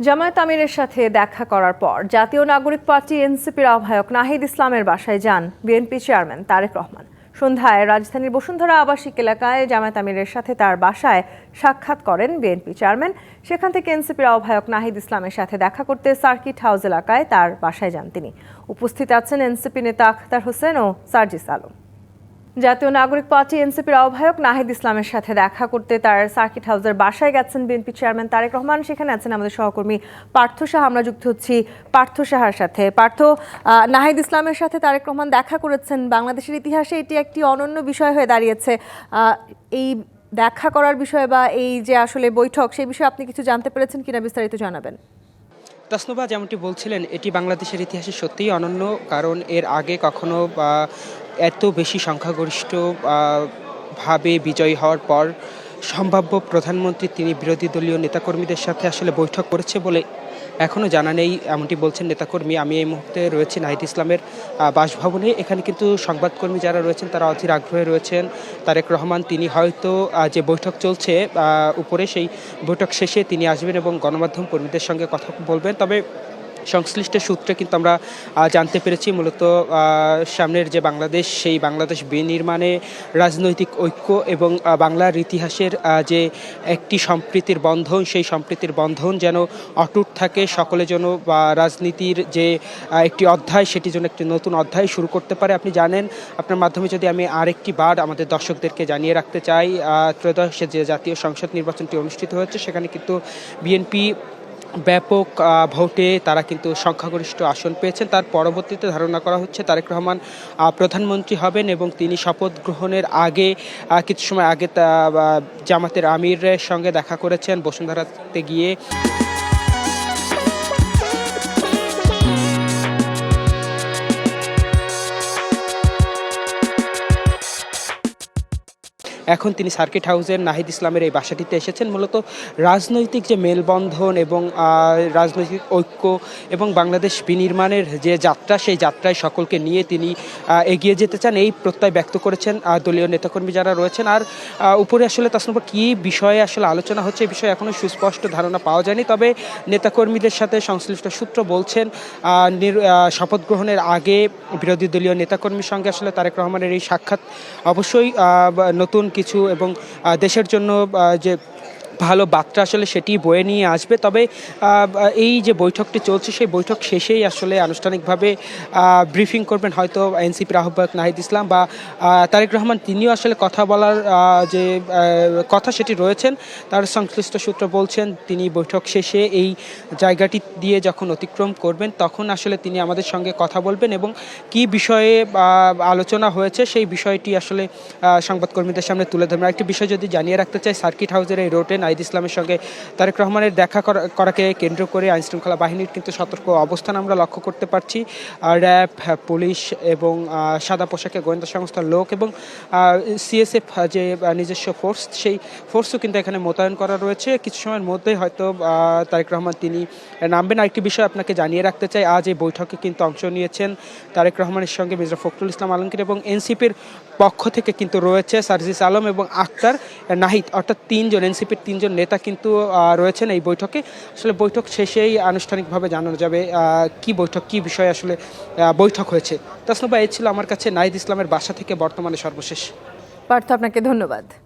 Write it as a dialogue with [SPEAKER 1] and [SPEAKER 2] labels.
[SPEAKER 1] জামায়াত আমিরের সাথে দেখা করার পর জাতীয় নাগরিক পার্টি এনসিপির আহ্বায়ক নাহিদ ইসলামের বাসায় যান বিএনপি চেয়ারম্যান তারেক রহমান। সন্ধ্যায় রাজধানীর বসুন্ধরা আবাসিক এলাকায় জামায়াত আমিরের সাথে তার বাসায় সাক্ষাৎ করেন বিএনপি চেয়ারম্যান। সেখান থেকে এনসিপির আহ্বায়ক নাহিদ ইসলামের সাথে দেখা করতে সার্কিট হাউস এলাকায় তার বাসায় যান তিনি। উপস্থিত আছেন এনসিপি নেতা আখতার হোসেন ও সার্জিস আলম। জাতীয় নাগরিক পার্টি এনসিপির আহ্বায়ক নাহিদ ইসলামের সাথে দেখা করতে তার সার্কিট হাউসের বাসায় গেছেন বিএনপি চেয়ারম্যান তারেক রহমান। সেখানে আছেন আমাদের সহকর্মী পার্থ সাহা। আমরা যুক্ত হচ্ছি পার্থ সাহার সাথে। পার্থ, নাহিদ ইসলামের সাথে তারেক রহমান দেখা করেছেন, বাংলাদেশের ইতিহাসে এটি একটি অনন্য বিষয় হয়ে দাঁড়িয়েছে। এই দেখা করার বিষয়ে বা এই যে আসলে বৈঠক, সেই বিষয়ে আপনি কিছু জানতে পেরেছেন কিনা, বিস্তারিত জানাবেন।
[SPEAKER 2] তাসনুবা, যেমনটি বলছিলেন, এটি বাংলাদেশের ইতিহাসে সত্যিই অনন্য, কারণ এর আগে কখনো এত বেশি সংখ্যাগরিষ্ঠ ভাবে বিজয়ী হওয়ার পর সম্ভাব্য প্রধানমন্ত্রী তিনি বিরোধী দলীয় নেতাকর্মীদের সাথে আসলে বৈঠক করেছে বলে এখনও জানা নেই, এমনটি বলছেন নেতাকর্মী। আমি এই মুহূর্তে রয়েছি নাহিদ ইসলামের বাসভবনে। এখানে কিন্তু সংবাদকর্মী যারা রয়েছেন তারা অধীর আগ্রহে রয়েছেন। তারেক রহমান তিনি হয়তো যে বৈঠক চলছে উপরে, সেই বৈঠক শেষে তিনি আসবেন এবং গণমাধ্যম কর্মীদের সঙ্গে কথা বলবেন। তবে সংশ্লিষ্ট সূত্রে কিন্তু আমরা জানতে পেরেছি মূলত সামনের যে বাংলাদেশ, সেই বাংলাদেশ বিনির্মাণে রাজনৈতিক ঐক্য এবং বাংলার ইতিহাসের যে একটি সম্প্রীতির বন্ধন, সেই সম্প্রীতির বন্ধন যেন অটুট থাকে। সকলে যেন রাজনীতির যে একটি অধ্যায়, সেটি যেন একটি নতুন অধ্যায় শুরু করতে পারে। আপনি জানেন, আপনার মাধ্যমে যদি আমি আরেকটি বার আমাদের দর্শকদেরকে জানিয়ে রাখতে চাই, ত্রয়োদশ যে জাতীয় সংসদ নির্বাচনটি অনুষ্ঠিত হয়েছে, সেখানে কিন্তু বিএনপি ব্যাপক ভোটে তারা কিন্তু সংখ্যাগরিষ্ঠ আসন পেয়েছেন। তার পরবর্তীতে ধারণা করা হচ্ছে তারেক রহমান প্রধানমন্ত্রী হবেন এবং তিনি শপথ গ্রহণের আগে কিছু সময় আগে জামাতের আমিরের সঙ্গে দেখা করেছেন বসুন্ধরাতে গিয়ে। এখন তিনি সার্কিট হাউসের নাহিদ ইসলামের এই বাসাটিতে এসেছেন মূলত রাজনৈতিক যে মেলবন্ধন এবং রাজনৈতিক ঐক্য এবং বাংলাদেশ বিনির্মাণের যে যাত্রা, সেই যাত্রায় সকলকে নিয়ে তিনি এগিয়ে যেতে চান, এই প্রত্যয় ব্যক্ত করেছেন দলীয় নেতাকর্মী যারা রয়েছেন। আর উপরে আসলে তাসনুবা কী বিষয়ে আসলে আলোচনা হচ্ছে, এই বিষয়ে এখনও সুস্পষ্ট ধারণা পাওয়া যায়নি। তবে নেতাকর্মীদের সাথে সংশ্লিষ্ট সূত্র বলছেন শপথ গ্রহণের আগে বিরোধী দলীয় নেতাকর্মীর সঙ্গে আসলে তারেক রহমানের এই সাক্ষাৎ অবশ্যই নতুন কিছু এবং দেশের জন্য যে ভালো বার্তা আসলে সেটি বয়ে নিয়ে আসবে। তবে এই যে বৈঠকটি চলছে, সেই বৈঠক শেষেই আসলে আনুষ্ঠানিকভাবে ব্রিফিং করবেন হয়তো এনসিপির আহ্বায়ক নাহিদ ইসলাম বা তারেক রহমান, তিনিও আসলে কথা বলার যে কথা সেটি রয়েছেন। তার সংশ্লিষ্ট সূত্র বলছেন তিনি বৈঠক শেষে এই জায়গাটি দিয়ে যখন অতিক্রম করবেন, তখন আসলে তিনি আমাদের সঙ্গে কথা বলবেন এবং কী বিষয়ে আলোচনা হয়েছে সেই বিষয়টি আসলে সংবাদকর্মীদের সামনে তুলে ধরবেন। আরেকটি বিষয় যদি জানিয়ে রাখতে চাই, সার্কিট হাউসের এই রোডে নাহিদ ইসলামের সঙ্গে তারেক রহমানের দেখা করাকে কেন্দ্র করে আইনশৃঙ্খলা বাহিনীর কিন্তু সতর্ক অবস্থান আমরা লক্ষ্য করতে পারছি। র্যাব, পুলিশ এবং সাদা পোশাকে গোয়েন্দা সংস্থার লোক এবং সিএসএফ যে নিজস্ব ফোর্স, সেই ফোর্সও কিন্তু এখানে মোতায়েন করা রয়েছে। কিছু সময়ের মধ্যেই হয়তো তারেক রহমান তিনি নামবেন। আরেকটি বিষয় আপনাকে জানিয়ে রাখতে চাই, আজ এই বৈঠকে কিন্তু অংশ নিয়েছেন তারেক রহমানের সঙ্গে মির্জা ফখরুল ইসলাম আলমগীর এবং এনসিপির পক্ষ থেকে কিন্তু রয়েছে সার্জিস আলম এবং আখতার নাহিদ, অর্থাৎ তিনজন এনসিপির তিনজন নেতা কিন্তু রয়েছেন এই বৈঠকে। আসলে বৈঠক শেষেই আনুষ্ঠানিকভাবে জানানো যাবে কি বৈঠক, কি বিষয়ে আসলে বৈঠক হয়েছে। তাসনুবা, এই ছিল আমার কাছে নাহিদ ইসলামের বাসা থেকে বর্তমানে সর্বশেষ।
[SPEAKER 1] পার্থ, আপনাকে ধন্যবাদ।